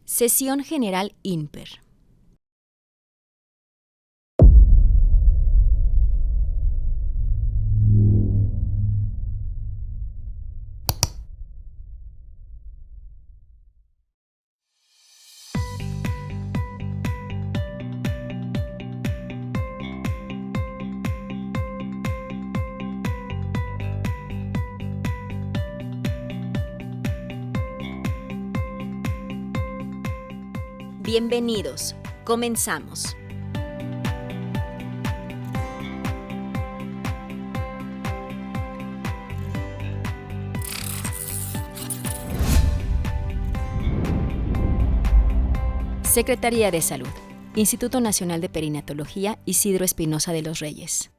Sesión General INPER. Bienvenidos. Comenzamos. Secretaría de Salud, Instituto Nacional de Perinatología, Isidro Espinosa de los Reyes.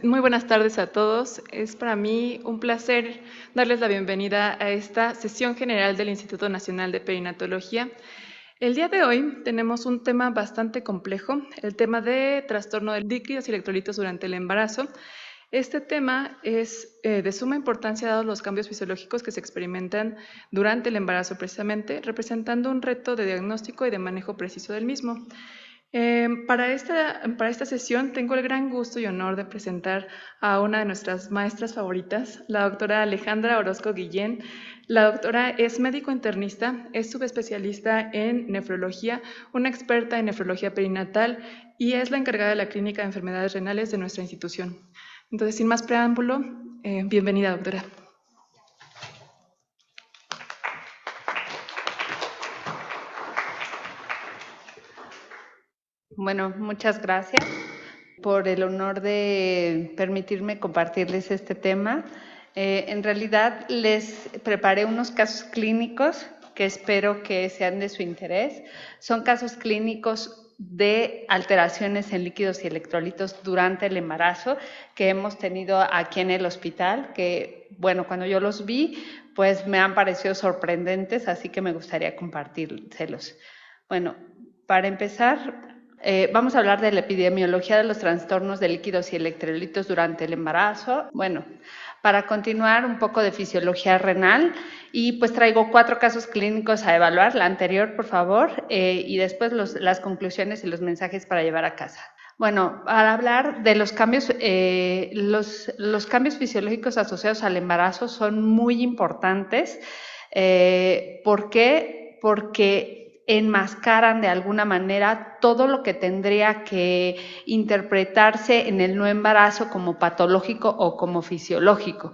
Muy buenas tardes a todos. Es para mí un placer darles la bienvenida a esta sesión general del Instituto Nacional de Perinatología. El día de hoy tenemos un tema bastante complejo, el tema de trastorno de líquidos y electrolitos durante el embarazo. Este tema es de suma importancia dados los cambios fisiológicos que se experimentan durante el embarazo precisamente, representando un reto de diagnóstico y de manejo preciso del mismo. Para esta sesión tengo el gran gusto y honor de presentar a una de nuestras maestras favoritas, la doctora Alejandra Orozco Guillén. La doctora es médico internista, es subespecialista en nefrología, una experta en nefrología perinatal y es la encargada de la clínica de enfermedades renales de nuestra institución. Entonces, sin más preámbulo, bienvenida, doctora. Bueno, muchas gracias por el honor de permitirme compartirles este tema. En realidad les preparé unos casos clínicos que espero que sean de su interés. Son casos clínicos de alteraciones en líquidos y electrolitos durante el embarazo que hemos tenido aquí en el hospital, que bueno, cuando yo los vi, pues me han parecido sorprendentes, así que me gustaría compartírselos. Bueno, para empezar, vamos a hablar de la epidemiología de los trastornos de líquidos y electrolitos durante el embarazo. Bueno, para continuar, un poco de fisiología renal y pues traigo 4 casos clínicos a evaluar, la anterior por favor, y después las conclusiones y los mensajes para llevar a casa. Bueno, para hablar de los cambios, los cambios fisiológicos asociados al embarazo son muy importantes. ¿Por qué? Porque enmascaran de alguna manera todo lo que tendría que interpretarse en el no embarazo como patológico o como fisiológico.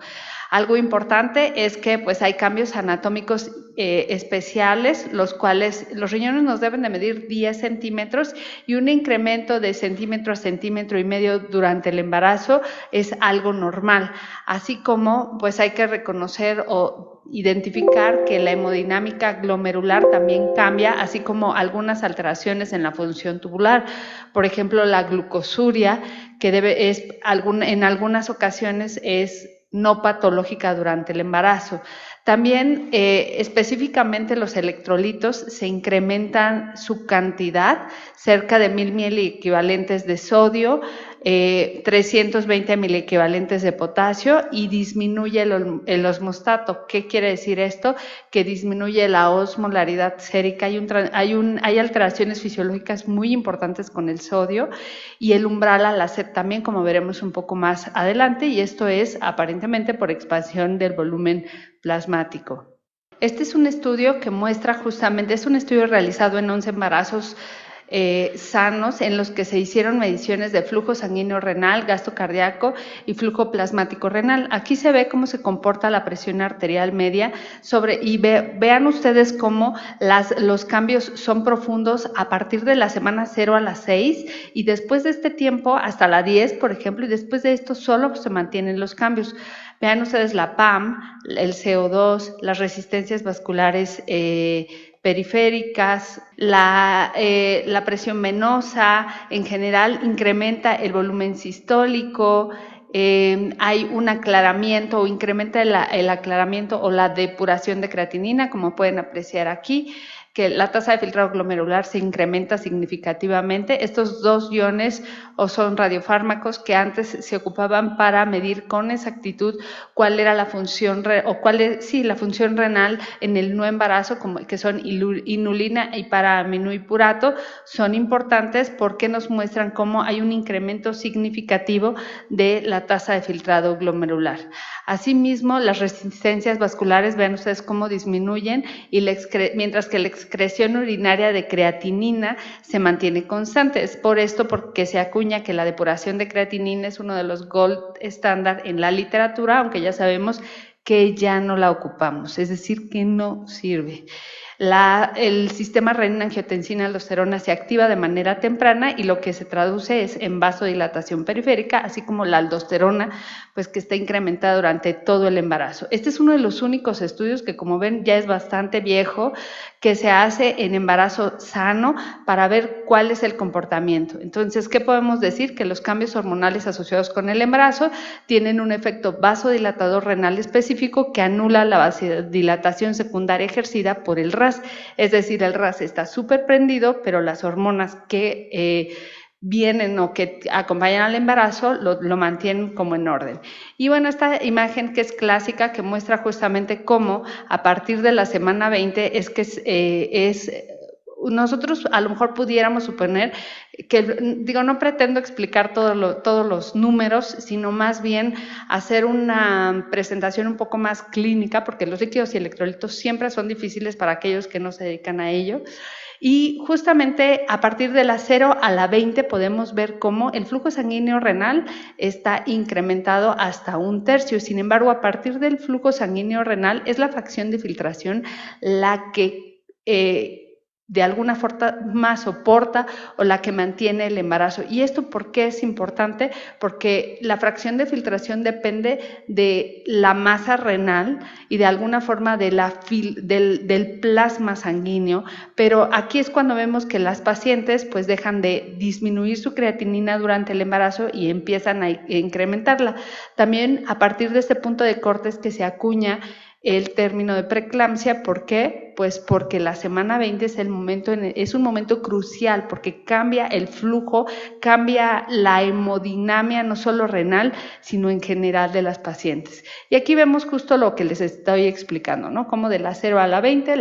Algo importante es que pues hay cambios anatómicos especiales, los cuales los riñones nos deben de medir 10 centímetros y un incremento de centímetro a centímetro y medio durante el embarazo es algo normal, así como pues hay que reconocer o identificar que la hemodinámica glomerular también cambia, así como algunas alteraciones en la función tubular, por ejemplo la glucosuria, que en algunas ocasiones es no patológica durante el embarazo. También específicamente los electrolitos se incrementan su cantidad, cerca de 1000 miliequivalentes de sodio, 320 miliequivalentes de potasio y disminuye el osmostato. ¿Qué quiere decir esto? Que disminuye la osmolaridad sérica. Hay alteraciones fisiológicas muy importantes con el sodio y el umbral a la sed también, como veremos un poco más adelante, y esto es aparentemente por expansión del volumen plasmático. Este es un estudio que muestra justamente, es un estudio realizado en 11 embarazos sanos en los que se hicieron mediciones de flujo sanguíneo renal, gasto cardíaco y flujo plasmático renal. Aquí se ve cómo se comporta la presión arterial media y vean ustedes cómo los cambios son profundos a partir de la semana 0 a la 6 y después de este tiempo hasta la 10, por ejemplo, y después de esto solo se mantienen los cambios. Vean ustedes la PAM, el CO2, las resistencias vasculares periféricas, la presión venosa, en general incrementa el volumen sistólico, hay un aclaramiento o incrementa el aclaramiento o la depuración de creatinina, como pueden apreciar aquí. que la tasa de filtrado glomerular se incrementa significativamente. Estos 2 iones o son radiofármacos que antes se ocupaban para medir con exactitud cuál era la función la función renal en el no embarazo, como que son inulina y paraaminoipurato, son importantes porque nos muestran cómo hay un incremento significativo de la tasa de filtrado glomerular. Asimismo, las resistencias vasculares, vean ustedes cómo disminuyen, y mientras que la excreción urinaria de creatinina se mantiene constante. Es por esto porque se acuña que la depuración de creatinina es uno de los gold estándar en la literatura, aunque ya sabemos que ya no la ocupamos, es decir, que no sirve. El sistema renina-angiotensina-aldosterona se activa de manera temprana y lo que se traduce es en vasodilatación periférica, así como la aldosterona, pues que está incrementada durante todo el embarazo. Este es uno de los únicos estudios que, como ven, ya es bastante viejo, que se hace en embarazo sano para ver cuál es el comportamiento. Entonces, ¿qué podemos decir? Que los cambios hormonales asociados con el embarazo tienen un efecto vasodilatador renal específico que anula la vasodilatación secundaria ejercida por el RAS. Es decir, el RAS está súper prendido, pero las hormonas que vienen o que acompañan al embarazo lo mantienen como en orden. Y bueno, esta imagen que es clásica, que muestra justamente cómo a partir de la semana 20 es que nosotros a lo mejor pudiéramos suponer que, no pretendo explicar todos los números, sino más bien hacer una presentación un poco más clínica, porque los líquidos y electrolitos siempre son difíciles para aquellos que no se dedican a ello. Y justamente a partir de la 0 a la 20 podemos ver cómo el flujo sanguíneo renal está incrementado hasta 1/3. Sin embargo, a partir del flujo sanguíneo renal es la fracción de filtración la que de alguna forma soporta o la que mantiene el embarazo. ¿Y esto por qué es importante? Porque la fracción de filtración depende de la masa renal y de alguna forma de del plasma sanguíneo, pero aquí es cuando vemos que las pacientes pues dejan de disminuir su creatinina durante el embarazo y empiezan a incrementarla. También a partir de este punto de corte es que se acuña el término de preeclampsia. ¿Por qué? Pues porque la semana 20 es un momento crucial, porque cambia el flujo, cambia la hemodinamia, no solo renal, sino en general de las pacientes. Y aquí vemos justo lo que les estoy explicando, ¿no? Como de la 0 a la 20,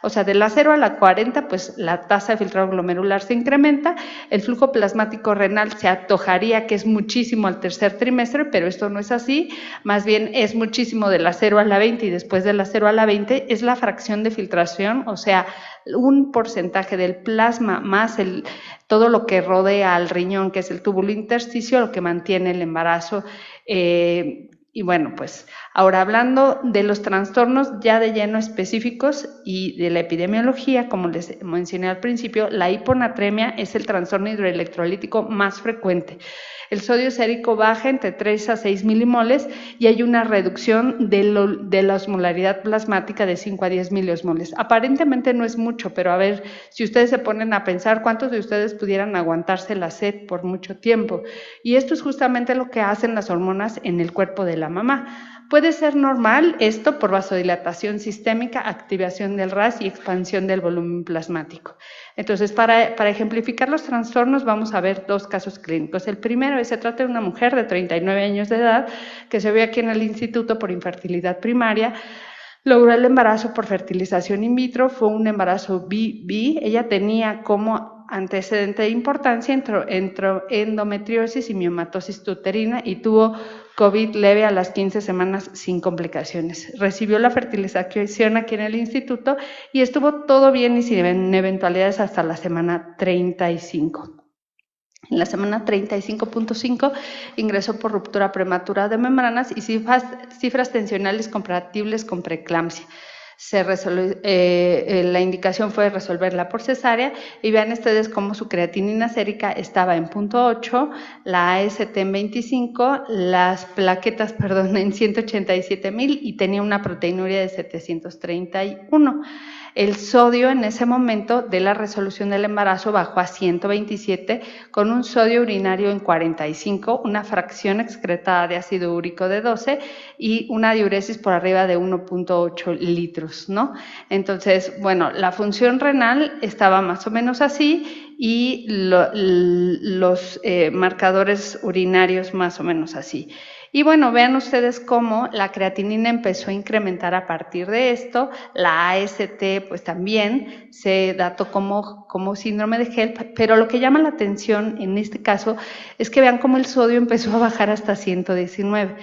o sea, de la 0 a la 40, pues la tasa de filtrado glomerular se incrementa, el flujo plasmático renal se antojaría que es muchísimo al tercer trimestre, pero esto no es así, más bien es muchísimo de la 0 a la 20, y después de la 0 a la 20 es la fracción de filtración, o sea, un porcentaje del plasma más todo lo que rodea al riñón, que es el túbulo intersticio, lo que mantiene el embarazo. Y bueno, pues ahora hablando de los trastornos ya de lleno específicos y de la epidemiología, como les mencioné al principio, la hiponatremia es el trastorno hidroelectrolítico más frecuente. El sodio sérico baja entre 3 a 6 milimoles y hay una reducción de la osmolaridad plasmática de 5 a 10 miliosmoles. Aparentemente no es mucho, pero a ver, si ustedes se ponen a pensar, ¿cuántos de ustedes pudieran aguantarse la sed por mucho tiempo? Y esto es justamente lo que hacen las hormonas en el cuerpo de la mamá. Puede ser normal esto por vasodilatación sistémica, activación del RAS y expansión del volumen plasmático. Entonces, para ejemplificar los trastornos, vamos a ver 2 casos clínicos. El primero se trata de una mujer de 39 años de edad que se ve aquí en el instituto por infertilidad primaria. Logró el embarazo por fertilización in vitro, fue un embarazo BB. Ella tenía como antecedente de importancia endometriosis y miomatosis uterina y tuvo COVID leve a las 15 semanas sin complicaciones. Recibió la fertilización aquí en el instituto y estuvo todo bien y sin eventualidades hasta la semana 35. En la semana 35.5 ingresó por ruptura prematura de membranas y cifras tensionales compatibles con preeclampsia. La indicación fue resolverla por cesárea y vean ustedes cómo su creatinina sérica estaba en 0.8, la AST en 25, las plaquetas, en 187,000 y tenía una proteinuria de 731. el sodio en ese momento de la resolución del embarazo bajó a 127 con un sodio urinario en 45, una fracción excretada de ácido úrico de 12 y una diuresis por arriba de 1.8 litros, ¿no? Entonces, bueno, la función renal estaba más o menos así y los marcadores urinarios más o menos así. Y bueno, vean ustedes cómo la creatinina empezó a incrementar a partir de esto, la AST pues también se dató como síndrome de HELP, pero lo que llama la atención en este caso es que vean cómo el sodio empezó a bajar hasta 119,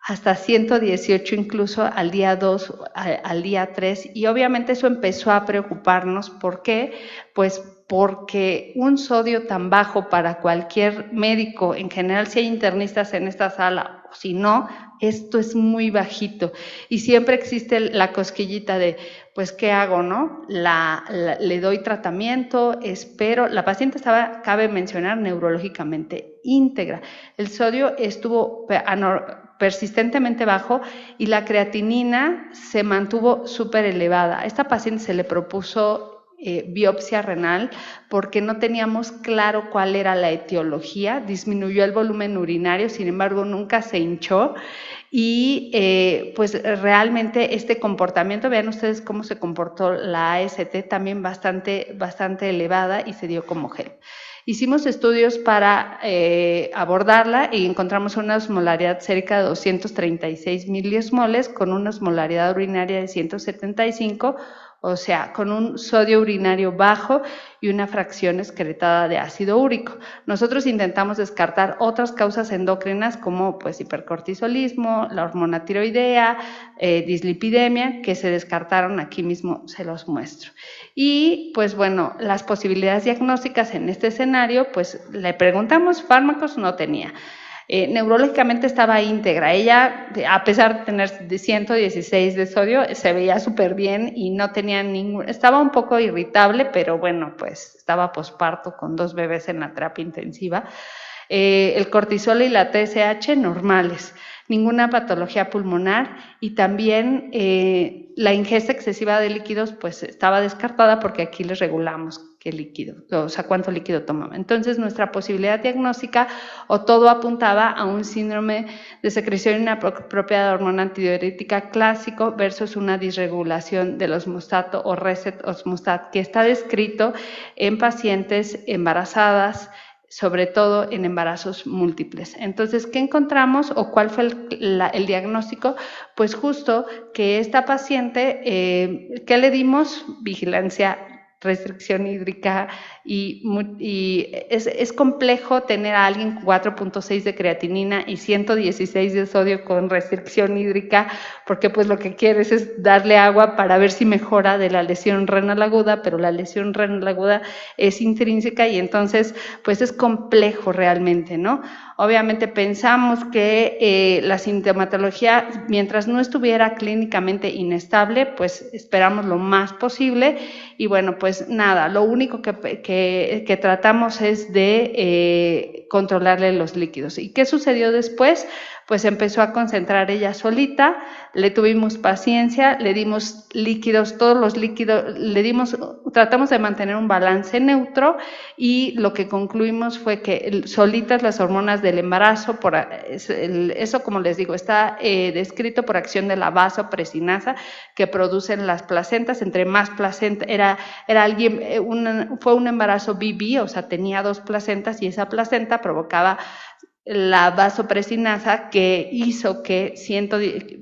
hasta 118 incluso al día 2, al día 3, y obviamente eso empezó a preocuparnos. ¿Por qué? Pues porque un sodio tan bajo para cualquier médico, en general si hay internistas en esta sala, o si no, esto es muy bajito. Y siempre existe la cosquillita de, pues, ¿qué hago, no? Le doy tratamiento, espero. La paciente estaba, cabe mencionar, neurológicamente íntegra. El sodio estuvo persistentemente bajo y la creatinina se mantuvo súper elevada. A esta paciente se le propuso biopsia renal porque no teníamos claro cuál era la etiología. Disminuyó el volumen urinario, sin embargo nunca se hinchó y pues realmente este comportamiento, vean ustedes cómo se comportó la AST, también bastante elevada y se dio como HELP. Hicimos estudios para abordarla y encontramos una osmolaridad sérica de 236 miliosmoles con una osmolaridad urinaria de 175, o sea, con un sodio urinario bajo y una fracción excretada de ácido úrico. Nosotros intentamos descartar otras causas endocrinas como pues hipercortisolismo, la hormona tiroidea, dislipidemia, que se descartaron, aquí mismo se los muestro. Y pues bueno, las posibilidades diagnósticas en este escenario, pues le preguntamos, fármacos no tenía. Neurológicamente estaba íntegra. Ella, a pesar de tener 116 de sodio, se veía súper bien y no tenía estaba un poco irritable, pero bueno, pues estaba posparto con 2 bebés en la terapia intensiva. El cortisol y la TSH normales, ninguna patología pulmonar y también la ingesta excesiva de líquidos pues estaba descartada porque aquí les regulamos qué líquido, o sea, cuánto líquido tomaba. Entonces nuestra posibilidad diagnóstica o todo apuntaba a un síndrome de secreción inapropiada de hormona antidiurética clásico versus una disregulación del osmostato o reset osmostat que está descrito en pacientes embarazadas, sobre todo en embarazos múltiples. Entonces, ¿qué encontramos o cuál fue el diagnóstico? Pues justo que esta paciente, ¿qué le dimos? Vigilancia, restricción hídrica y es complejo tener a alguien con 4.6 de creatinina y 116 de sodio con restricción hídrica porque pues lo que quieres es darle agua para ver si mejora de la lesión renal aguda, pero la lesión renal aguda es intrínseca y entonces pues es complejo realmente, ¿no? Obviamente pensamos que la sintomatología, mientras no estuviera clínicamente inestable, pues esperamos lo más posible y bueno, pues nada, lo único que tratamos es de controlarle los líquidos. ¿Y qué sucedió después? Pues empezó a concentrar ella solita, le tuvimos paciencia, le dimos líquidos, todos los líquidos, tratamos de mantener un balance neutro y lo que concluimos fue que solitas las hormonas del embarazo, eso como les digo, está descrito por acción de la vasopresinasa que producen las placentas, entre más placenta, fue un embarazo BB, o sea, tenía 2 placentas y esa placenta provocaba la vasopresinasa que hizo que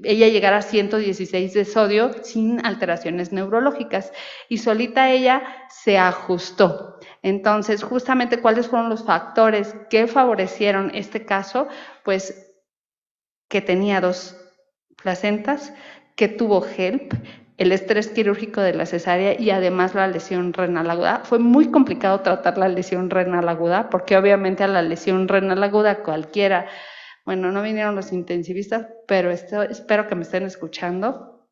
ella llegara a 116 de sodio sin alteraciones neurológicas y solita ella se ajustó. Entonces, justamente, ¿cuáles fueron los factores que favorecieron este caso? Pues que tenía 2 placentas, que tuvo HELP, el estrés quirúrgico de la cesárea y además la lesión renal aguda. Fue muy complicado tratar la lesión renal aguda porque obviamente a la lesión renal aguda cualquiera, bueno, no vinieron los intensivistas, pero espero que me estén escuchando.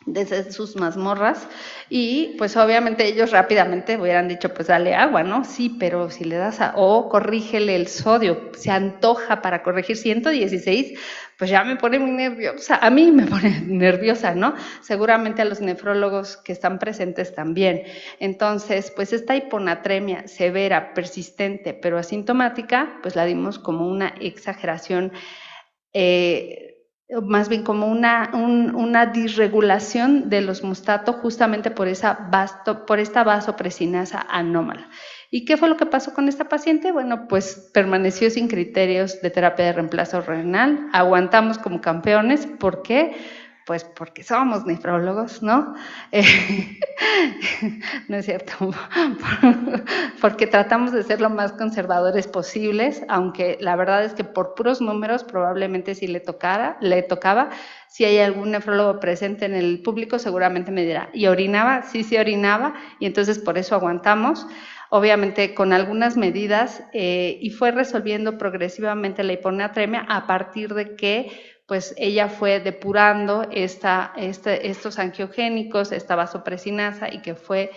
desde sus mazmorras, y pues obviamente ellos rápidamente hubieran dicho, pues dale agua, ¿no? Sí, pero si le das o corrígele el sodio, se antoja para corregir 116, pues ya me pone muy nerviosa, a mí me pone nerviosa, ¿no? Seguramente a los nefrólogos que están presentes también. Entonces, pues esta hiponatremia severa, persistente, pero asintomática, pues la dimos como una exageración, más bien como una disregulación del osmostato justamente por esta vasopresinasa anómala. ¿Y qué fue lo que pasó con esta paciente? Bueno, pues permaneció sin criterios de terapia de reemplazo renal, aguantamos como campeones. ¿Por qué? Pues porque somos nefrólogos, ¿no? No es cierto, porque tratamos de ser lo más conservadores posibles, aunque la verdad es que por puros números probablemente si le tocaba. Si hay algún nefrólogo presente en el público, seguramente me dirá, ¿y orinaba? Sí, orinaba, y entonces por eso aguantamos. Obviamente con algunas medidas, y fue resolviendo progresivamente la hiponatremia a partir de que pues ella fue depurando estos angiogénicos, esta vasopresinasa, y que fue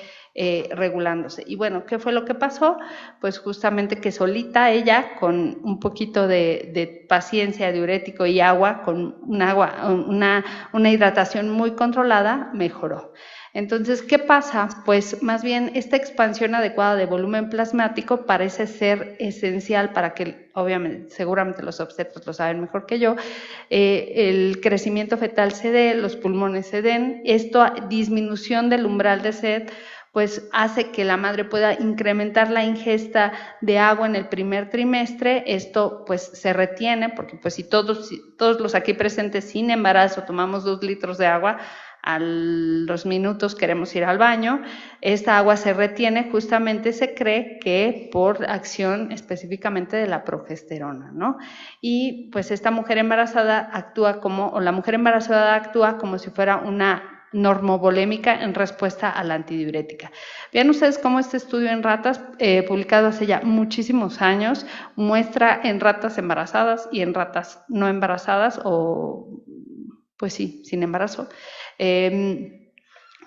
regulándose. Y bueno, ¿qué fue lo que pasó? Pues justamente que solita ella, con un poquito de paciencia, diurético y agua, con una hidratación muy controlada, mejoró. Entonces, ¿qué pasa? Pues más bien esta expansión adecuada de volumen plasmático parece ser esencial para que, obviamente, seguramente los obstetras lo saben mejor que yo, el crecimiento fetal se dé, los pulmones se den. Esto, disminución del umbral de sed, pues hace que la madre pueda incrementar la ingesta de agua en el primer trimestre. Esto pues se retiene, porque pues si todos los aquí presentes sin embarazo tomamos 2 litros de agua, a los minutos queremos ir al baño, esta agua se retiene, justamente se cree que por acción específicamente de la progesterona, ¿no? Y pues esta mujer embarazada la mujer embarazada actúa como si fuera una normovolémica en respuesta a la antidiurética. Vean ustedes cómo este estudio en ratas, publicado hace ya muchísimos años, muestra en ratas embarazadas y en ratas no embarazadas, o pues sí, sin embarazo,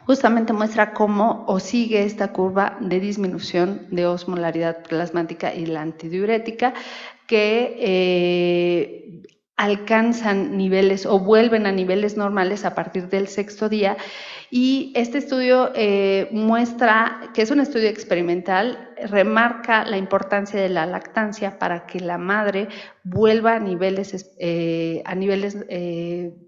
justamente muestra cómo o sigue esta curva de disminución de osmolaridad plasmática y la antidiurética, que alcanzan niveles o vuelven a niveles normales a partir del 6º día. Y este estudio muestra que es un estudio experimental, remarca la importancia de la lactancia para que la madre vuelva a niveles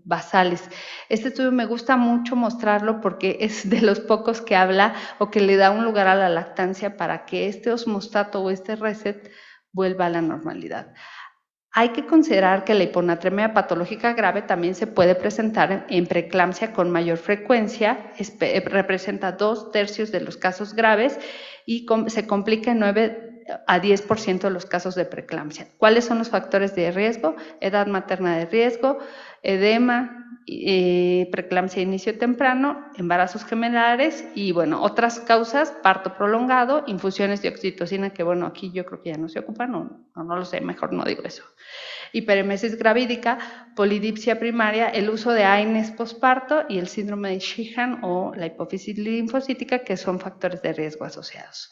basales. Este estudio me gusta mucho mostrarlo porque es de los pocos que habla o que le da un lugar a la lactancia para que este osmostato o este reset vuelva a la normalidad. Hay que considerar que la hiponatremia patológica grave también se puede presentar en preeclampsia con mayor frecuencia, representa 2/3 de los casos graves y se complica en 9 a 10% de los casos de preeclampsia. ¿Cuáles son los factores de riesgo? Edad materna de riesgo, edema, preeclampsia de inicio temprano, embarazos gemelares y bueno, otras causas, parto prolongado, infusiones de oxitocina, que bueno, aquí yo creo que ya no se ocupan, no lo sé, mejor no digo eso. Hiperemesis gravídica, polidipsia primaria, el uso de AINES posparto y el síndrome de Sheehan o la hipófisis linfocítica, que son factores de riesgo asociados.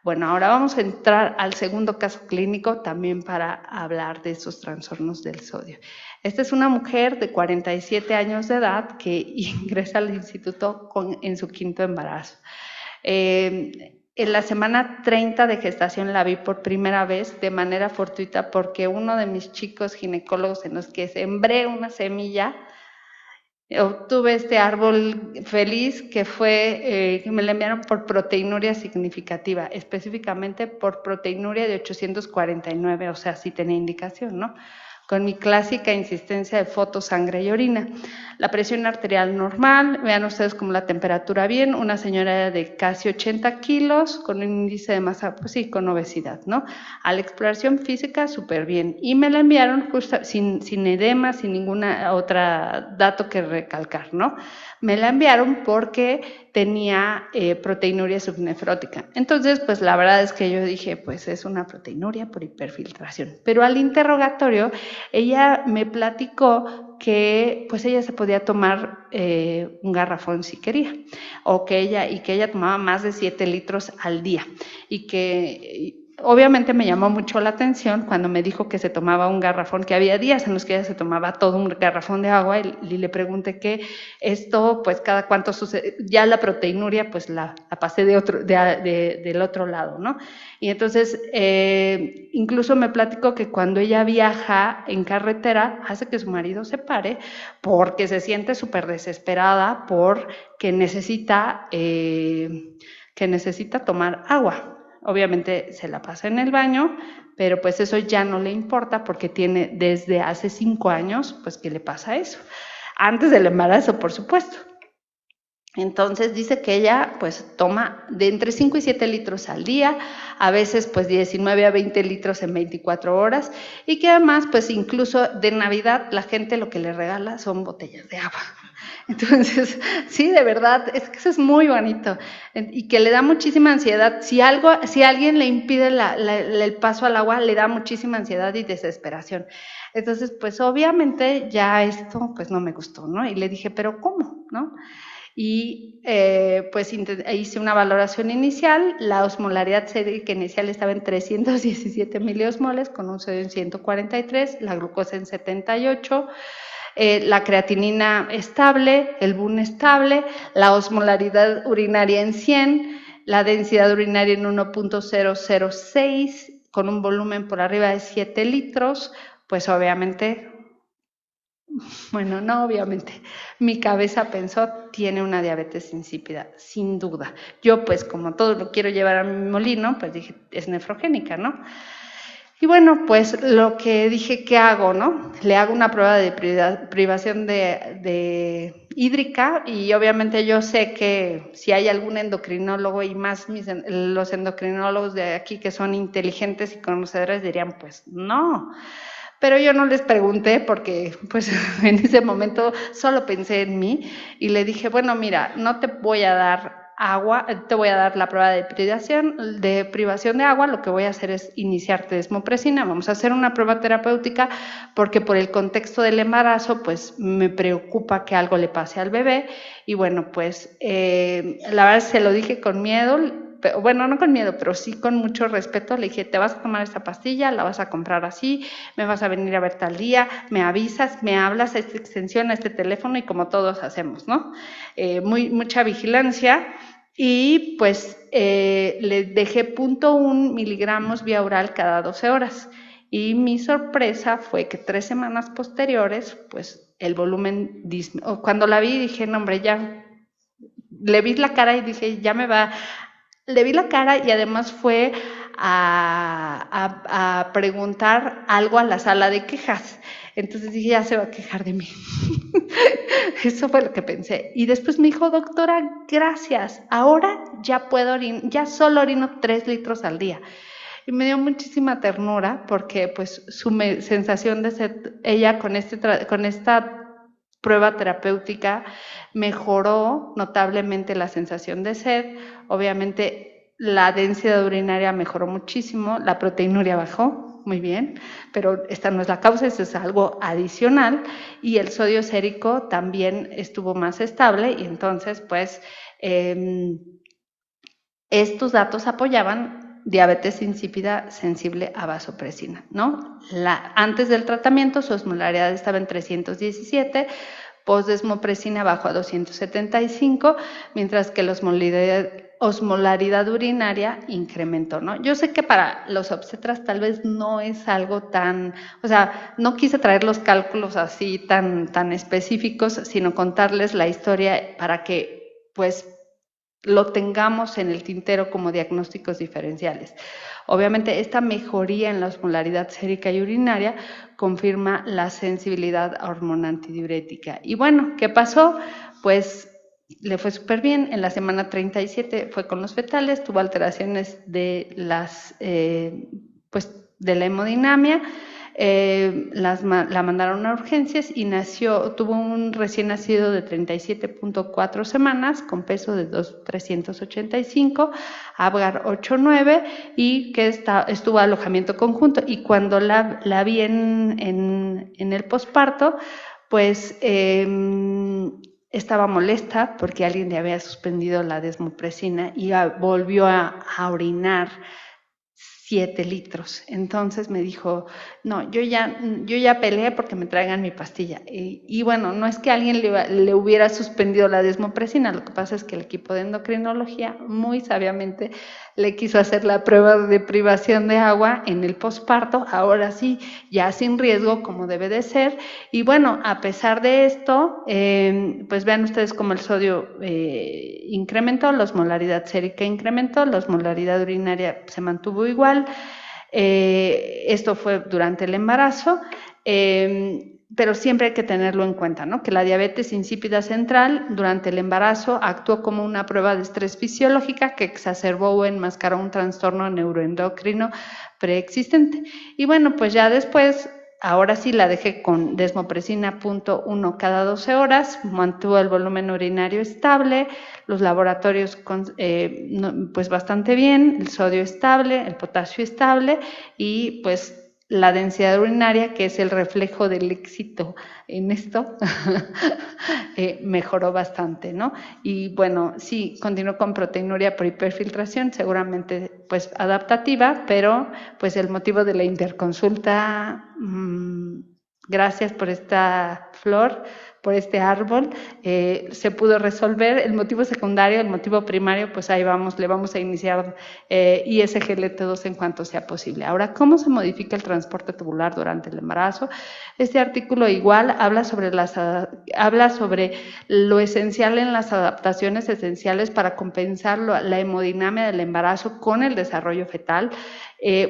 Bueno, ahora vamos a entrar al segundo caso clínico también para hablar de estos trastornos del sodio. Esta es una mujer de 47 años de edad que ingresa al instituto en su 5º embarazo. En la semana 30 de gestación la vi por primera vez de manera fortuita porque uno de mis chicos ginecólogos en los que sembré una semilla, obtuve este árbol feliz que fue, que me la enviaron por proteinuria significativa, específicamente por proteinuria de 849, o sea, sí tenía indicación, ¿no? Con mi clásica insistencia de foto, sangre y orina. La presión arterial normal, vean ustedes como la temperatura bien, una señora de casi 80 kilos, con un índice de masa, pues sí, con obesidad, ¿no? A la exploración física, súper bien. Y me la enviaron justo, sin edema, sin ninguna otra dato que recalcar, ¿no? Me la enviaron porque tenía proteinuria subnefrótica. Entonces, pues la verdad es que yo dije, pues es una proteinuria por hiperfiltración. Pero al interrogatorio, ella me platicó que pues ella se podía tomar un garrafón si quería, o que ella tomaba más de 7 litros al día, y que obviamente me llamó mucho la atención cuando me dijo que se tomaba un garrafón, que había días en los que ella se tomaba todo un garrafón de agua, y le pregunté que esto, pues cada cuánto sucede. Ya la proteinuria, pues la pasé del otro lado, ¿no? Y entonces, incluso me platicó que cuando ella viaja en carretera, hace que su marido se pare porque se siente súper desesperada porque necesita tomar agua. Obviamente se la pasa en el baño, pero pues eso ya no le importa porque tiene desde hace 5 años, pues que le pasa eso. Antes del embarazo, por supuesto. Entonces dice que ella pues toma de entre 5 y 7 litros al día, a veces pues 19 a 20 litros en 24 horas, y que además pues incluso de Navidad la gente lo que le regala son botellas de agua. Entonces, sí, de verdad, es que eso es muy bonito y que le da muchísima ansiedad. Si alguien le impide el paso al agua, le da muchísima ansiedad y desesperación. Entonces, pues obviamente ya esto pues no me gustó, ¿no? Y le dije, ¿pero cómo? ¿No? Y pues hice una valoración inicial. La osmolaridad sérica inicial estaba en 317 miliosmoles con un sodio en 143, la glucosa en 78, la creatinina estable, el BUN estable, la osmolaridad urinaria en 100, la densidad urinaria en 1.006 con un volumen por arriba de 7 litros, pues obviamente, bueno, no obviamente, mi cabeza pensó, tiene una diabetes insípida, sin duda. Yo pues como todo lo quiero llevar a mi molino, pues dije, es nefrogénica, ¿no? Y bueno, pues lo que dije, ¿qué hago, no? Le hago una prueba de privación de hídrica, y obviamente yo sé que si hay algún endocrinólogo, y más los endocrinólogos de aquí que son inteligentes y conocedores dirían, pues no. Pero yo no les pregunté porque pues en ese momento solo pensé en mí y le dije, bueno, mira, no te voy a dar agua, te voy a dar la prueba de privación de agua, lo que voy a hacer es iniciarte desmopresina, vamos a hacer una prueba terapéutica porque por el contexto del embarazo pues me preocupa que algo le pase al bebé, y bueno, pues la verdad se lo dije con miedo. Bueno, no con miedo, pero sí con mucho respeto. Le dije, te vas a tomar esta pastilla, la vas a comprar así, me vas a venir a ver tal día, me avisas, me hablas a esta extensión, a este teléfono, y como todos hacemos, ¿no? Mucha vigilancia, y pues le dejé 0.1 miligramos vía oral cada 12 horas. Y mi sorpresa fue que 3 semanas posteriores, pues el volumen cuando la vi dije, no hombre, ya le vi la cara y dije, ya me va. Le vi la cara y además fue a preguntar algo a la sala de quejas. Entonces dije, ya se va a quejar de mí. Eso fue lo que pensé. Y después me dijo, doctora, gracias. Ahora ya puedo ya solo orino 3 litros al día. Y me dio muchísima ternura porque pues su sensación de sed, ella con esta prueba terapéutica mejoró notablemente la sensación de sed. Obviamente la densidad urinaria mejoró muchísimo, la proteinuria bajó, muy bien, pero esta no es la causa, eso es algo adicional, y el sodio sérico también estuvo más estable, y entonces pues estos datos apoyaban diabetes insípida sensible a vasopresina, ¿no? Antes del tratamiento su osmolaridad estaba en 317, postdesmopresina bajó a 275, mientras que la osmolaridad urinaria incrementó, ¿no? Yo sé que para los obstetras tal vez no es algo tan, o sea, no quise traer los cálculos así tan específicos, sino contarles la historia para que pues lo tengamos en el tintero como diagnósticos diferenciales. Obviamente esta mejoría en la osmolaridad sérica y urinaria confirma la sensibilidad a hormona antidiurética. Y bueno, ¿qué pasó? Pues le fue súper bien. En la semana 37 fue con los fetales, tuvo alteraciones de de la hemodinamia. La mandaron a urgencias y tuvo un recién nacido de 37.4 semanas con peso de 385, Apgar 8.9, y que estuvo alojamiento conjunto. Y cuando la vi en el posparto, pues estaba molesta porque alguien le había suspendido la desmopresina y volvió a orinar 7 litros. Entonces me dijo, no, yo ya peleé porque me traigan mi pastilla. Y bueno, no es que alguien le hubiera suspendido la desmopresina, lo que pasa es que el equipo de endocrinología muy sabiamente le quiso hacer la prueba de privación de agua en el posparto, ahora sí, ya sin riesgo como debe de ser. Y bueno, a pesar de esto, pues vean ustedes cómo el sodio incrementó, la osmolaridad sérica incrementó, la osmolaridad urinaria se mantuvo igual. Esto fue durante el embarazo, pero siempre hay que tenerlo en cuenta, ¿no? Que la diabetes insípida central durante el embarazo actuó como una prueba de estrés fisiológica que exacerbó o enmascaró un trastorno neuroendocrino preexistente. Y bueno, pues ya después, ahora sí la dejé con desmopresina 0.1 cada 12 horas, mantuvo el volumen urinario estable, los laboratorios pues bastante bien, el sodio estable, el potasio estable y pues la densidad urinaria, que es el reflejo del éxito en esto, mejoró bastante, ¿no? Y bueno, sí, continuó con proteinuria por hiperfiltración, seguramente pues adaptativa, pero pues el motivo de la interconsulta, gracias por esta flor, por este árbol, se pudo resolver. El motivo secundario, el motivo primario, pues ahí vamos, le vamos a iniciar ISGLT2 en cuanto sea posible. Ahora, ¿cómo se modifica el transporte tubular durante el embarazo? Este artículo igual habla sobre lo esencial en las adaptaciones esenciales para compensar la hemodinamia del embarazo con el desarrollo fetal.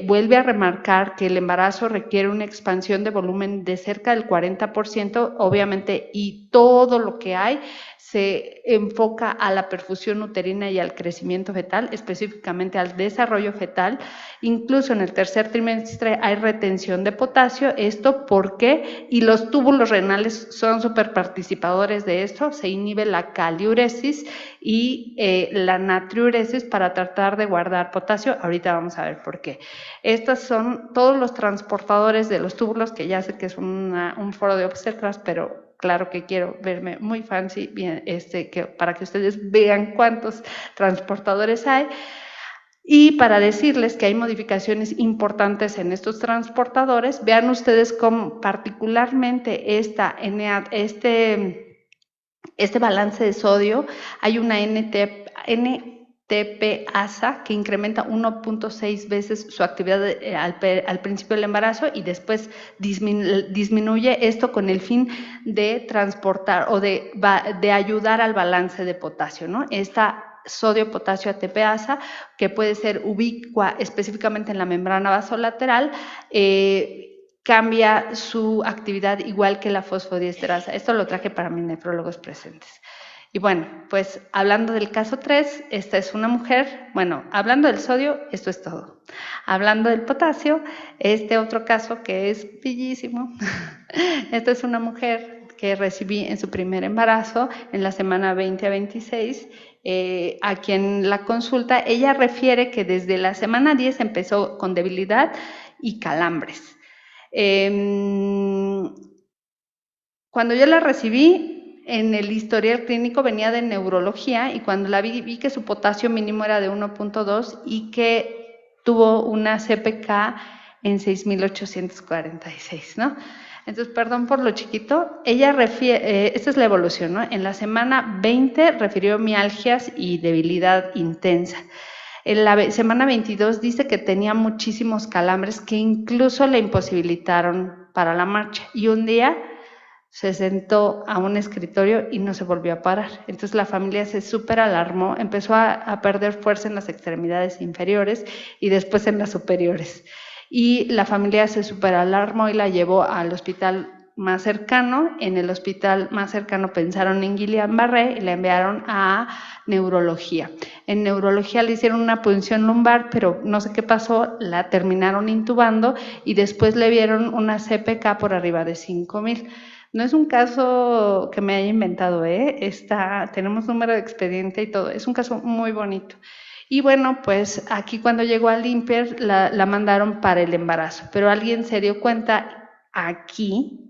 Vuelve a remarcar que el embarazo requiere una expansión de volumen de cerca del 40%, obviamente, y todo lo que hay se enfoca a la perfusión uterina y al crecimiento fetal, específicamente al desarrollo fetal. Incluso en el tercer trimestre hay retención de potasio. ¿Esto por qué? Y los túbulos renales son súper participadores de esto. Se inhibe la caliuresis y la natriuresis para tratar de guardar potasio. Ahorita vamos a ver por qué. Estos son todos los transportadores de los túbulos, que ya sé que es un foro de obstetras, pero claro que quiero verme muy fancy, bien, para que ustedes vean cuántos transportadores hay. Y para decirles que hay modificaciones importantes en estos transportadores, vean ustedes cómo particularmente este balance de sodio, hay una NTP-ASA que incrementa 1.6 veces su actividad al principio del embarazo y después disminuye esto con el fin de transportar o de ayudar al balance de potasio, ¿no? Esta sodio-potasio ATPasa, que puede ser ubicua específicamente en la membrana vasolateral, cambia su actividad igual que la fosfodiesterasa. Esto lo traje para mis nefrólogos presentes. Y bueno, pues hablando del caso 3, esta es una mujer, bueno, hablando del sodio, esto es todo. Hablando del potasio, este otro caso que es bellísimo, esta es una mujer que recibí en su primer embarazo en la semana 20 a 26, a quien la consulta, ella refiere que desde la semana 10 empezó con debilidad y calambres. Cuando yo la recibí, en el historial clínico venía de neurología y cuando la vi que su potasio mínimo era de 1.2 y que tuvo una CPK en 6.846, ¿no? Entonces, perdón por lo chiquito, ella refiere, esta es la evolución, ¿no? En la semana 20 refirió mialgias y debilidad intensa. En la semana 22 dice que tenía muchísimos calambres que incluso le imposibilitaron para la marcha. Y un día se sentó a un escritorio y no se volvió a parar. Entonces la familia se súper alarmó, empezó a perder fuerza en las extremidades inferiores y después en las superiores. Y la familia se súper alarmó y la llevó al hospital más cercano. En el hospital más cercano pensaron en Guillain-Barré y la enviaron a neurología. En neurología le hicieron una punción lumbar, pero no sé qué pasó, la terminaron intubando y después le vieron una CPK por arriba de 5,000. No es un caso que me haya inventado, tenemos número de expediente y todo, es un caso muy bonito. Y bueno, pues aquí cuando llegó al INPER la mandaron para el embarazo, pero alguien se dio cuenta aquí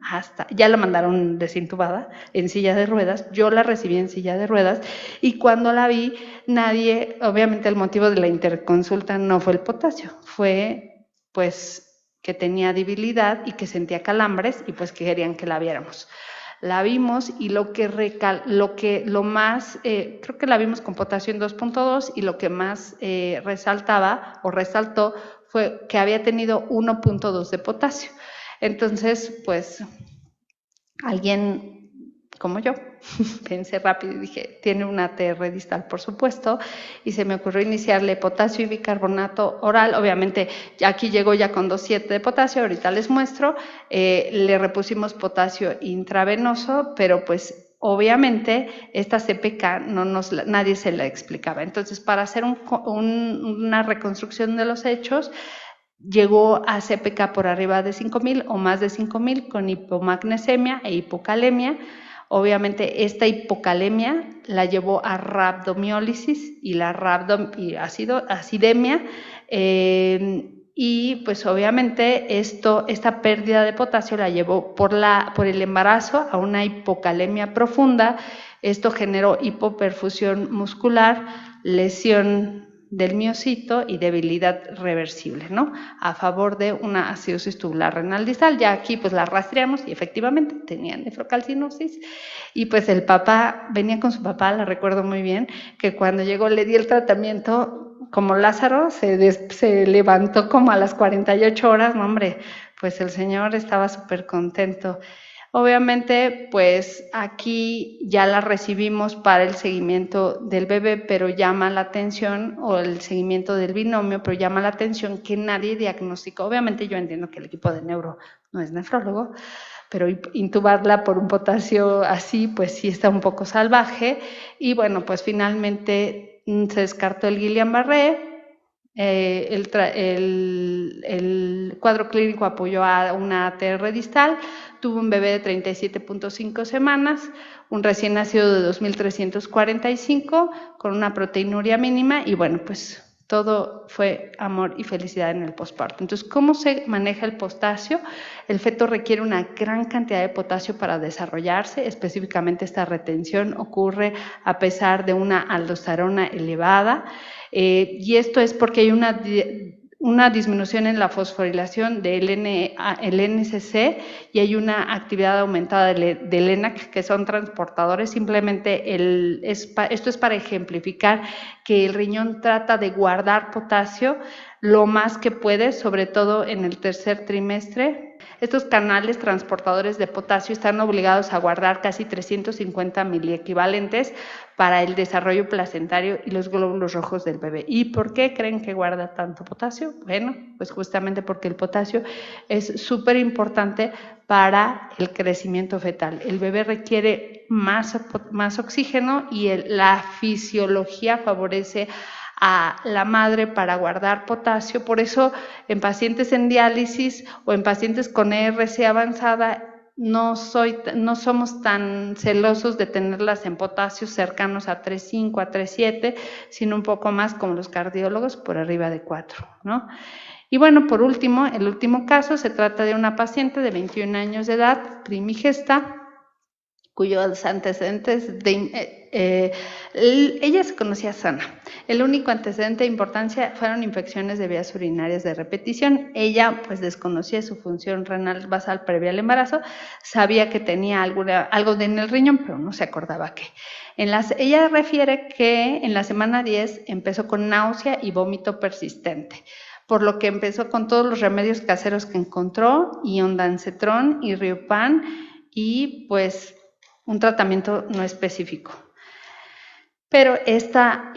ya la mandaron desintubada en silla de ruedas, yo la recibí en silla de ruedas y cuando la vi nadie, obviamente el motivo de la interconsulta no fue el potasio, fue pues que tenía debilidad y que sentía calambres y pues que querían que la viéramos. La vimos y creo que la vimos con potasio en 2.2 y lo que más resaltó fue que había tenido 1.2 de potasio. Entonces, pues, alguien como yo, pensé rápido y dije, tiene una ATR distal, por supuesto, y se me ocurrió iniciarle potasio y bicarbonato oral. Obviamente, aquí llegó ya con 2.7 de potasio, ahorita les muestro. Le repusimos potasio intravenoso, pero pues obviamente esta CPK nadie se la explicaba. Entonces, para hacer una reconstrucción de los hechos, llegó a CPK por arriba de 5.000 o más de 5.000 con hipomagnesemia e hipocalemia. Obviamente esta hipocalemia la llevó a rhabdomiólisis y la acidemia, y pues obviamente esta pérdida de potasio la llevó por el embarazo a una hipocalemia profunda. Esto generó hipoperfusión muscular, lesión del miocito y debilidad reversible, ¿no? A favor de una acidosis tubular renal distal. Ya aquí pues la rastreamos y efectivamente tenía nefrocalcinosis y pues el papá, venía con su papá, la recuerdo muy bien, que cuando llegó le di el tratamiento como Lázaro, se levantó como a las 48 horas, no hombre, pues el señor estaba súper contento. Obviamente, pues aquí ya la recibimos para el seguimiento del bebé, pero llama la atención, o el seguimiento del binomio, pero llama la atención que nadie diagnosticó. Obviamente yo entiendo que el equipo de neuro no es nefrólogo, pero intubarla por un potasio así, pues sí está un poco salvaje. Y bueno, pues finalmente se descartó el Guillain-Barré. El cuadro clínico apoyó a una ATR distal, tuvo un bebé de 37.5 semanas, un recién nacido de 2.345 con una proteinuria mínima y bueno, pues todo fue amor y felicidad en el posparto. Entonces, ¿cómo se maneja el potasio? El feto requiere una gran cantidad de potasio para desarrollarse, específicamente esta retención ocurre a pesar de una aldosterona elevada. Y esto es porque hay una disminución en la fosforilación del NCC y hay una actividad aumentada del ENaC, que son transportadores. Simplemente esto es para ejemplificar que el riñón trata de guardar potasio lo más que puede, sobre todo en el tercer trimestre. Estos canales transportadores de potasio están obligados a guardar casi 350 miliequivalentes para el desarrollo placentario y los glóbulos rojos del bebé. ¿Y por qué creen que guarda tanto potasio? Bueno, pues justamente porque el potasio es súper importante para el crecimiento fetal. El bebé requiere más oxígeno y la fisiología favorece a la madre para guardar potasio. Por eso en pacientes en diálisis o en pacientes con ERC avanzada no somos tan celosos de tenerlas en potasios cercanos a 3.5, a 3.7, sino un poco más como los cardiólogos por arriba de 4, ¿no? Y bueno, por último, el último caso se trata de una paciente de 21 años de edad, primigesta, cuyos antecedentes ella se conocía sana. El único antecedente de importancia fueron infecciones de vías urinarias de repetición. Ella pues desconocía su función renal basal previa al embarazo, sabía que tenía algo en el riñón, pero no se acordaba qué. Ella refiere que en la semana 10 empezó con náusea y vómito persistente, por lo que empezó con todos los remedios caseros que encontró, y ondansetron y Riopan, y pues un tratamiento no específico. Pero esta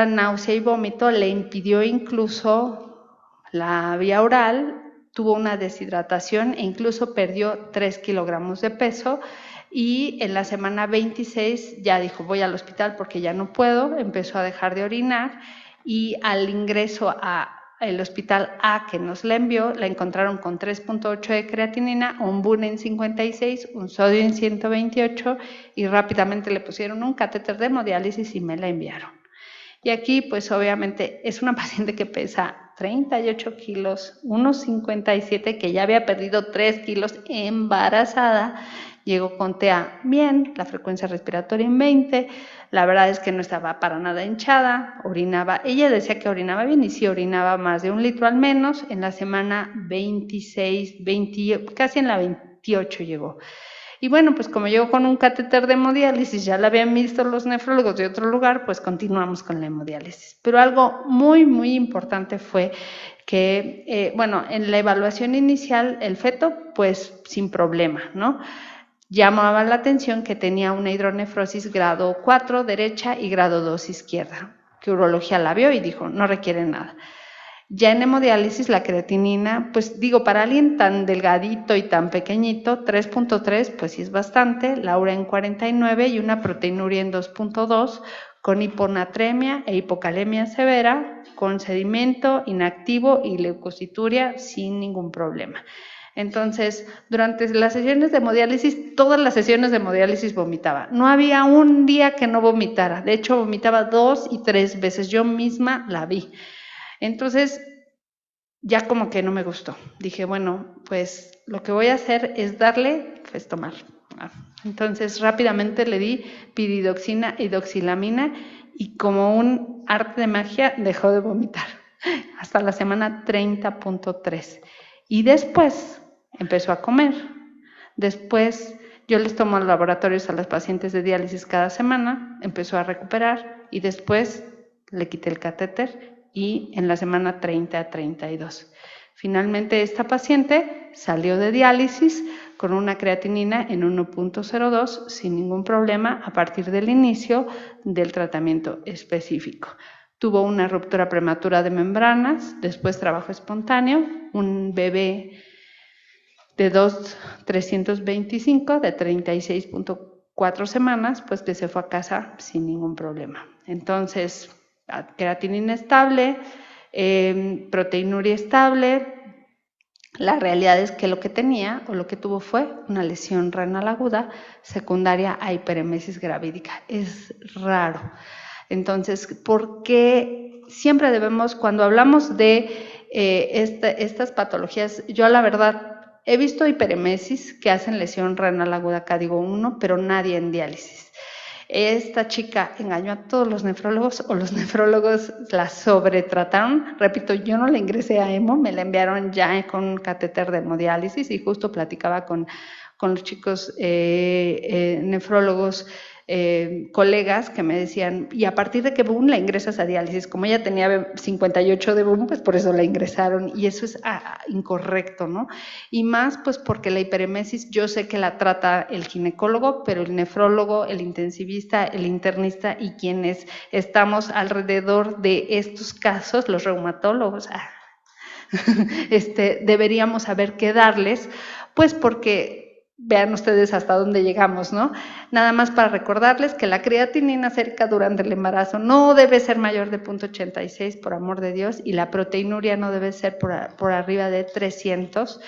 náusea y vómito le impidió incluso la vía oral, tuvo una deshidratación e incluso perdió 3 kilogramos de peso, y en la semana 26 ya dijo voy al hospital porque ya no puedo, empezó a dejar de orinar, y al ingreso al hospital A que nos la envió, la encontraron con 3.8 de creatinina, un BUN en 56, un sodio en 128, y rápidamente le pusieron un catéter de hemodiálisis y me la enviaron. Y aquí pues obviamente es una paciente que pesa 38 kilos, 1,57, que ya había perdido 3 kilos, embarazada. Llegó con TEA bien, la frecuencia respiratoria en 20, la verdad es que no estaba para nada hinchada, orinaba, ella decía que orinaba bien y sí orinaba más de 1 litro al menos, en la semana 26, 20, casi en la 28 llegó. Y bueno, pues como llegó con un catéter de hemodiálisis, ya la habían visto los nefrólogos de otro lugar, pues continuamos con la hemodiálisis. Pero algo muy, muy importante fue que, bueno, en la evaluación inicial, el feto, pues sin problema, ¿no? Llamaba la atención que tenía una hidronefrosis grado 4 derecha y grado 2 izquierda, que urología la vio y dijo, no requiere nada. Ya en hemodiálisis la creatinina, pues digo, para alguien tan delgadito y tan pequeñito, 3.3, pues sí es bastante, la urea en 49 y una proteinuria en 2.2, con hiponatremia e hipocalemia severa, con sedimento inactivo y leucocituria sin ningún problema. Entonces, durante las sesiones de hemodiálisis, todas las sesiones de hemodiálisis vomitaba. No había un día que no vomitara. De hecho, vomitaba 2 y 3 veces. Yo misma la vi. Entonces, ya como que no me gustó. Dije, bueno, pues lo que voy a hacer es darle Festomar. Entonces, rápidamente le di piridoxina y doxilamina y como un arte de magia dejó de vomitar hasta la semana 30.3. Y después empezó a comer. Después yo les tomo los laboratorios a las pacientes de diálisis cada semana, empezó a recuperar y después le quité el catéter y en la semana 30 a 32. Finalmente esta paciente salió de diálisis con una creatinina en 1.02 sin ningún problema a partir del inicio del tratamiento específico. Tuvo una ruptura prematura de membranas, después trabajo espontáneo, un bebé de 2,325 de 36.4 semanas, pues que se fue a casa sin ningún problema. Entonces, creatinina estable, proteinuria estable. La realidad es que lo que tenía o lo que tuvo fue una lesión renal aguda secundaria a hiperemesis gravídica. Es raro. Entonces, ¿por qué siempre debemos, cuando hablamos de estas patologías, yo la verdad he visto hiperemesis que hacen lesión renal aguda código 1, pero nadie en diálisis. Esta chica engañó a todos los nefrólogos o los nefrólogos la sobretrataron. Repito, yo no la ingresé a hemo, me la enviaron ya con un catéter de hemodiálisis y justo platicaba con los chicos nefrólogos, colegas que me decían, y a partir de que boom la ingresas a diálisis, como ella tenía 58 de boom, pues por eso la ingresaron y eso es incorrecto, ¿no? Y más pues porque la hiperemesis yo sé que la trata el ginecólogo, pero el nefrólogo, el intensivista, el internista y quienes estamos alrededor de estos casos, los reumatólogos, deberíamos saber qué darles, pues porque vean ustedes hasta dónde llegamos, ¿no? Nada más para recordarles que la creatinina sérica durante el embarazo no debe ser mayor de 0.86, por amor de Dios, y la proteinuria no debe ser por arriba de 300.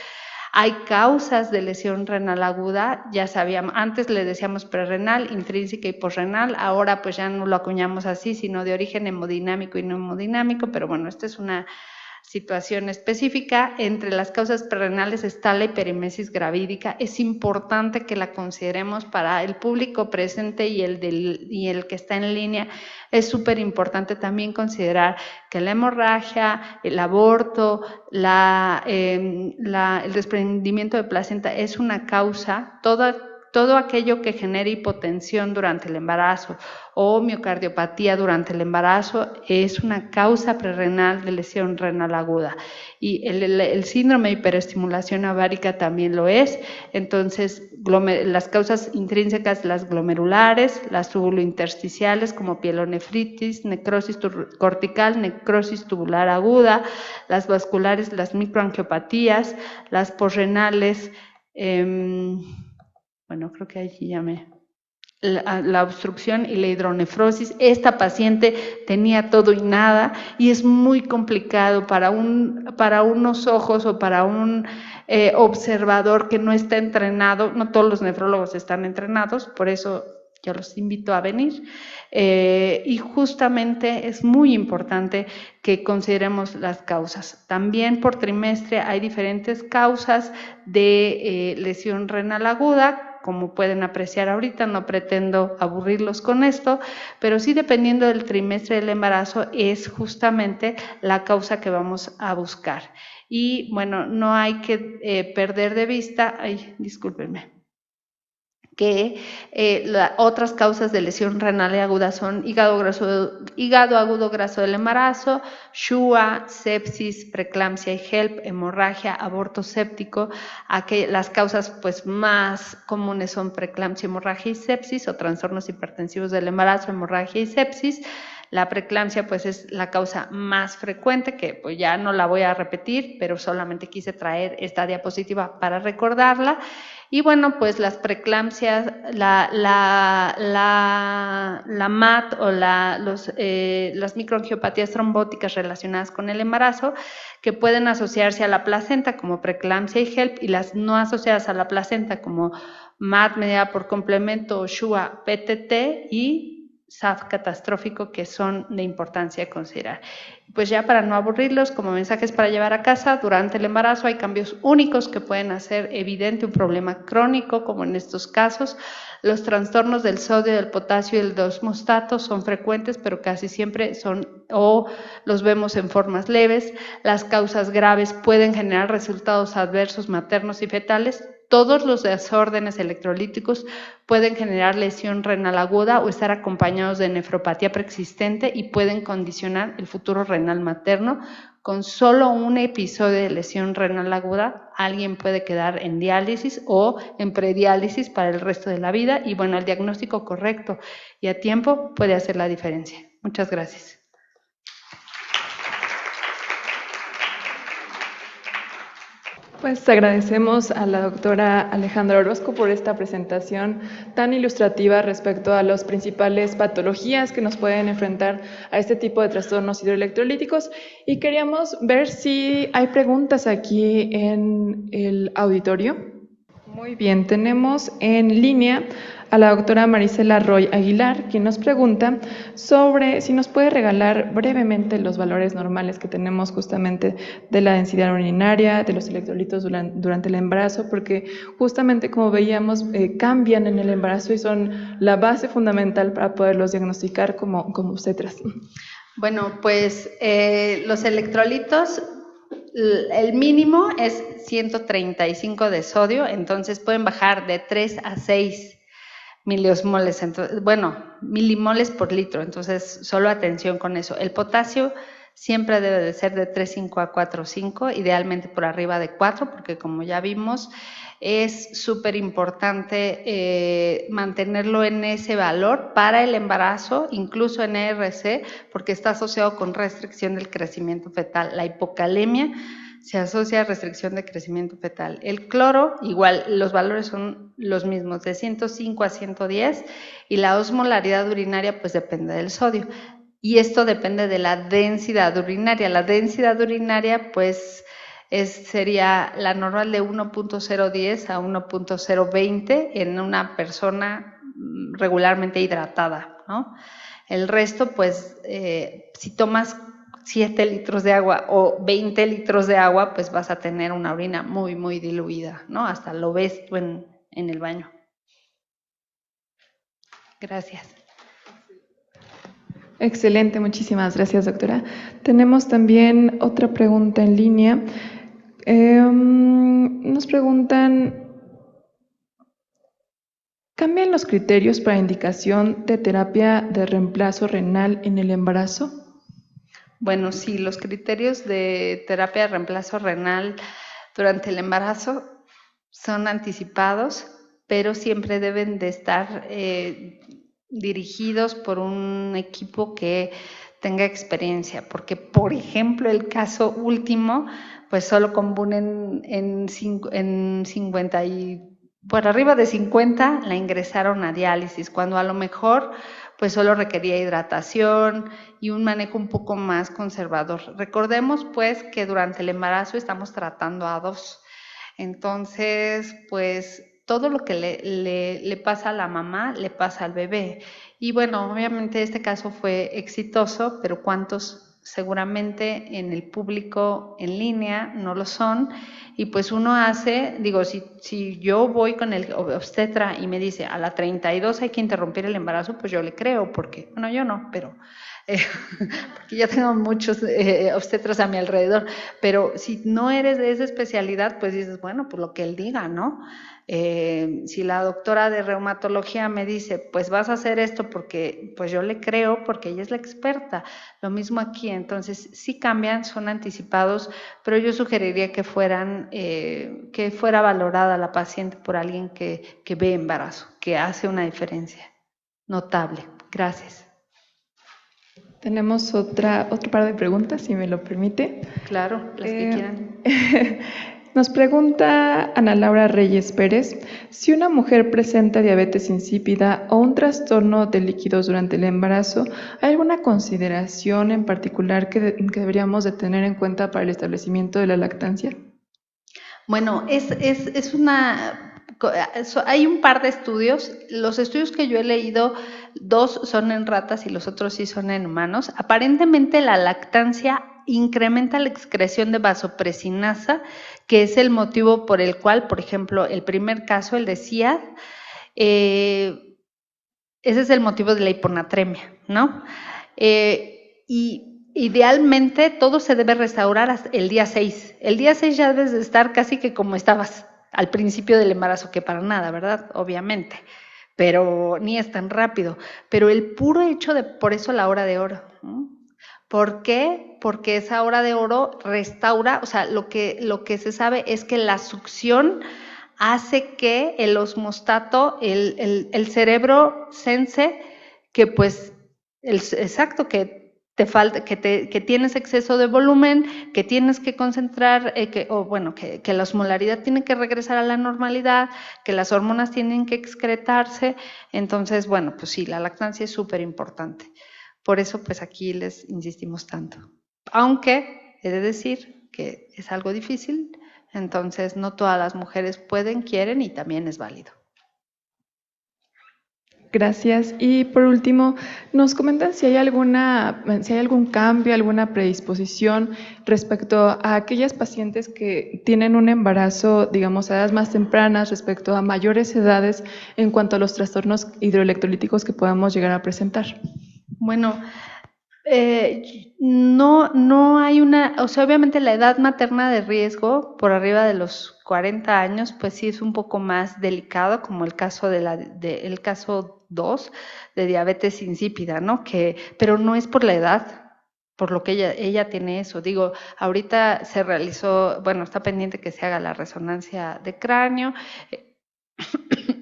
Hay causas de lesión renal aguda, ya sabíamos, antes le decíamos prerrenal, intrínseca y posrenal, ahora pues ya no lo acuñamos así, sino de origen hemodinámico y no hemodinámico, pero bueno, esta es una situación específica. Entre las causas prerrenales está la hiperemesis gravídica. Es importante que la consideremos para el público presente y el que está en línea. Es súper importante también considerar que la hemorragia, el aborto, el desprendimiento de placenta es una causa, todo aquello que genere hipotensión durante el embarazo o miocardiopatía durante el embarazo es una causa prerrenal de lesión renal aguda. Y el síndrome de hiperestimulación ovárica también lo es. Entonces, las causas intrínsecas, las glomerulares, las tubulointersticiales como pielonefritis, necrosis cortical, necrosis tubular aguda, las vasculares, las microangiopatías, las posrenales, bueno, creo que aquí ya la obstrucción y la hidronefrosis. Esta paciente tenía todo y nada y es muy complicado para unos ojos o para un observador que no está entrenado. No todos los nefrólogos están entrenados, por eso yo los invito a venir. Y justamente es muy importante que consideremos las causas. También por trimestre hay diferentes causas de lesión renal aguda. Como pueden apreciar ahorita, no pretendo aburrirlos con esto, pero sí, dependiendo del trimestre del embarazo, es justamente la causa que vamos a buscar. Y bueno, no hay que perder de vista, discúlpenme, que otras causas de lesión renal aguda son hígado agudo graso del embarazo, SHUA, sepsis, preeclampsia y HELP, hemorragia, aborto séptico. Las causas pues más comunes son preeclampsia, hemorragia y sepsis, o trastornos hipertensivos del embarazo, hemorragia y sepsis. La preeclampsia pues es la causa más frecuente, que pues ya no la voy a repetir, pero solamente quise traer esta diapositiva para recordarla. Y bueno, pues las preeclampsias, la MAT o las microangiopatías trombóticas relacionadas con el embarazo, que pueden asociarse a la placenta como preeclampsia y HELP, y las no asociadas a la placenta como MAT mediada por complemento o SHUA PTT y SAF catastrófico, que son de importancia a considerar. Pues ya para no aburrirlos, como mensajes para llevar a casa, durante el embarazo hay cambios únicos que pueden hacer evidente un problema crónico, como en estos casos. Los trastornos del sodio, del potasio y del osmostato son frecuentes, pero casi siempre los vemos en formas leves. Las causas graves pueden generar resultados adversos maternos y fetales. Todos los desórdenes electrolíticos pueden generar lesión renal aguda o estar acompañados de nefropatía preexistente y pueden condicionar el futuro renal materno. Con solo un episodio de lesión renal aguda, alguien puede quedar en diálisis o en prediálisis para el resto de la vida. Y bueno, el diagnóstico correcto y a tiempo puede hacer la diferencia. Muchas gracias. Pues agradecemos a la doctora Alejandra Orozco por esta presentación tan ilustrativa respecto a las principales patologías que nos pueden enfrentar a este tipo de trastornos hidroelectrolíticos, y queríamos ver si hay preguntas aquí en el auditorio. Muy bien, tenemos en línea a la doctora Marisela Roy Aguilar, quien nos pregunta sobre si nos puede regalar brevemente los valores normales que tenemos justamente de la densidad urinaria, de los electrolitos durante el embarazo, porque justamente como veíamos cambian en el embarazo y son la base fundamental para poderlos diagnosticar como obstetras. Bueno, pues los electrolitos, el mínimo es 135 de sodio, entonces pueden bajar de 3 a 6 miliosmoles, milimoles por litro, entonces solo atención con eso. El potasio siempre debe de ser de 3,5 a 4,5, idealmente por arriba de 4, porque como ya vimos, es súper importante mantenerlo en ese valor para el embarazo, incluso en ERC, porque está asociado con restricción del crecimiento fetal. La hipocalemia se asocia a restricción de crecimiento fetal. El cloro, igual, los valores son los mismos, de 105 a 110, y la osmolaridad urinaria pues depende del sodio. Y esto depende de la densidad urinaria. La densidad urinaria pues sería la normal de 1.010 a 1.020 en una persona regularmente hidratada, ¿no? El resto pues si tomas 7 litros de agua o 20 litros de agua, pues vas a tener una orina muy, muy diluida, ¿no? Hasta lo ves tú en el baño. Gracias. Excelente, muchísimas gracias, doctora. Tenemos también otra pregunta en línea. Nos preguntan, ¿cambian los criterios para indicación de terapia de reemplazo renal en el embarazo? Bueno, sí, los criterios de terapia de reemplazo renal durante el embarazo son anticipados, pero siempre deben de estar dirigidos por un equipo que tenga experiencia, porque por ejemplo el caso último, pues solo componen en 50 y por arriba de 50 la ingresaron a diálisis, cuando a lo mejor pues solo requería hidratación y un manejo un poco más conservador. Recordemos pues que durante el embarazo estamos tratando a 2, entonces pues todo lo que le pasa a la mamá, le pasa al bebé. Y bueno, obviamente este caso fue exitoso, pero ¿cuántos seguramente en el público en línea no lo son? Y pues uno hace, digo, si yo voy con el obstetra y me dice a la 32 hay que interrumpir el embarazo, pues yo le creo, porque, bueno, yo no, pero porque ya tengo muchos obstetras a mi alrededor, pero si no eres de esa especialidad, pues dices, bueno, pues lo que él diga, ¿no? Si la doctora de reumatología me dice, pues vas a hacer esto porque, pues yo le creo porque ella es la experta. Lo mismo aquí, entonces sí cambian, son anticipados, pero yo sugeriría que fuera valorada la paciente por alguien que ve embarazo, que hace una diferencia notable. Gracias. Tenemos otro par de preguntas, si me lo permite. Claro, las que quieran. Nos pregunta Ana Laura Reyes Pérez, si una mujer presenta diabetes insípida o un trastorno de líquidos durante el embarazo, ¿hay alguna consideración en particular que deberíamos de tener en cuenta para el establecimiento de la lactancia? Bueno, hay un par de estudios. Los estudios que yo he leído, 2 son en ratas y los otros sí son en humanos. Aparentemente la lactancia incrementa la excreción de vasopresinasa, que es el motivo por el cual, por ejemplo, el primer caso, el de CIAD, ese es el motivo de la hiponatremia, ¿no? Y idealmente todo se debe restaurar hasta el día 6. El día 6 ya debes de estar casi que como estabas al principio del embarazo, que para nada, ¿verdad? Obviamente, pero ni es tan rápido. Pero el puro hecho por eso la hora de oro, ¿no? ¿Por qué? Porque esa hora de oro restaura, o sea, lo que se sabe es que la succión hace que el osmostato, el cerebro sense que pues, exacto, que te falta, que tienes exceso de volumen, que tienes que concentrar, que la osmolaridad tiene que regresar a la normalidad, que las hormonas tienen que excretarse. Entonces, bueno, pues sí, la lactancia es súper importante. Por eso, pues aquí les insistimos tanto. Aunque he de decir que es algo difícil, entonces no todas las mujeres pueden, quieren y también es válido. Gracias. Y por último, nos comentan si hay algún cambio, alguna predisposición respecto a aquellas pacientes que tienen un embarazo, digamos, a edades más tempranas respecto a mayores edades en cuanto a los trastornos hidroelectrolíticos que podamos llegar a presentar. Bueno, no hay o sea, obviamente la edad materna de riesgo por arriba de los 40 años, pues sí es un poco más delicado, como el caso el caso 2 de diabetes insípida, ¿no? Pero no es por la edad, por lo que ella tiene eso. Digo, ahorita se realizó, bueno, está pendiente que se haga la resonancia de cráneo.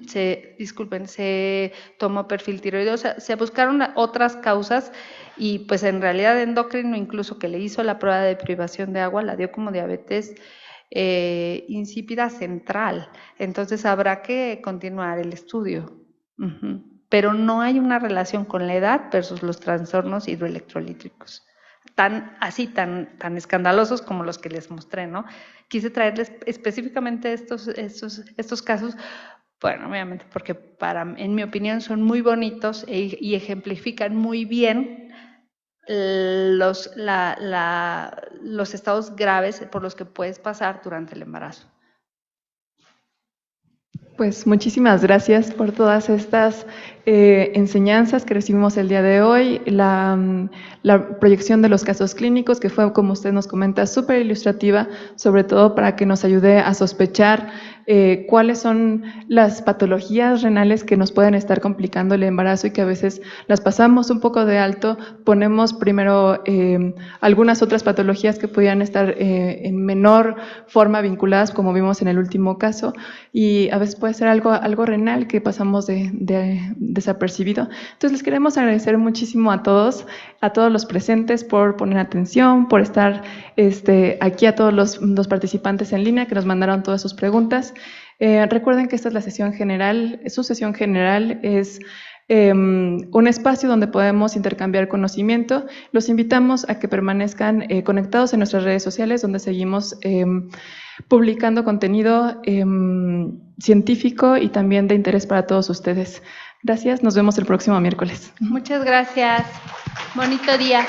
Se tomó perfil tiroideo, o sea, se buscaron otras causas y pues en realidad endocrino, incluso que le hizo la prueba de privación de agua, la dio como diabetes insípida central. Entonces habrá que continuar el estudio. Pero no hay una relación con la edad versus los trastornos hidroelectrolíticos tan escandalosos como los que les mostré, ¿no? Quise traerles específicamente estos casos. Bueno, obviamente, porque en mi opinión son muy bonitos y ejemplifican muy bien los estados graves por los que puedes pasar durante el embarazo. Pues muchísimas gracias por todas estas enseñanzas que recibimos el día de hoy, la proyección de los casos clínicos, que fue, como usted nos comenta, súper ilustrativa, sobre todo para que nos ayude a sospechar cuáles son las patologías renales que nos pueden estar complicando el embarazo y que a veces las pasamos un poco de alto, ponemos primero algunas otras patologías que podían estar en menor forma vinculadas, como vimos en el último caso, y a veces puede ser algo renal que pasamos desapercibido. Entonces les queremos agradecer muchísimo a todos los presentes por poner atención, por estar aquí, a todos los participantes en línea que nos mandaron todas sus preguntas. Recuerden que esta es la sesión general, su sesión general es un espacio donde podemos intercambiar conocimiento. Los invitamos a que permanezcan conectados en nuestras redes sociales, donde seguimos publicando contenido científico y también de interés para todos ustedes. Gracias, nos vemos el próximo miércoles. Muchas gracias. Bonito día.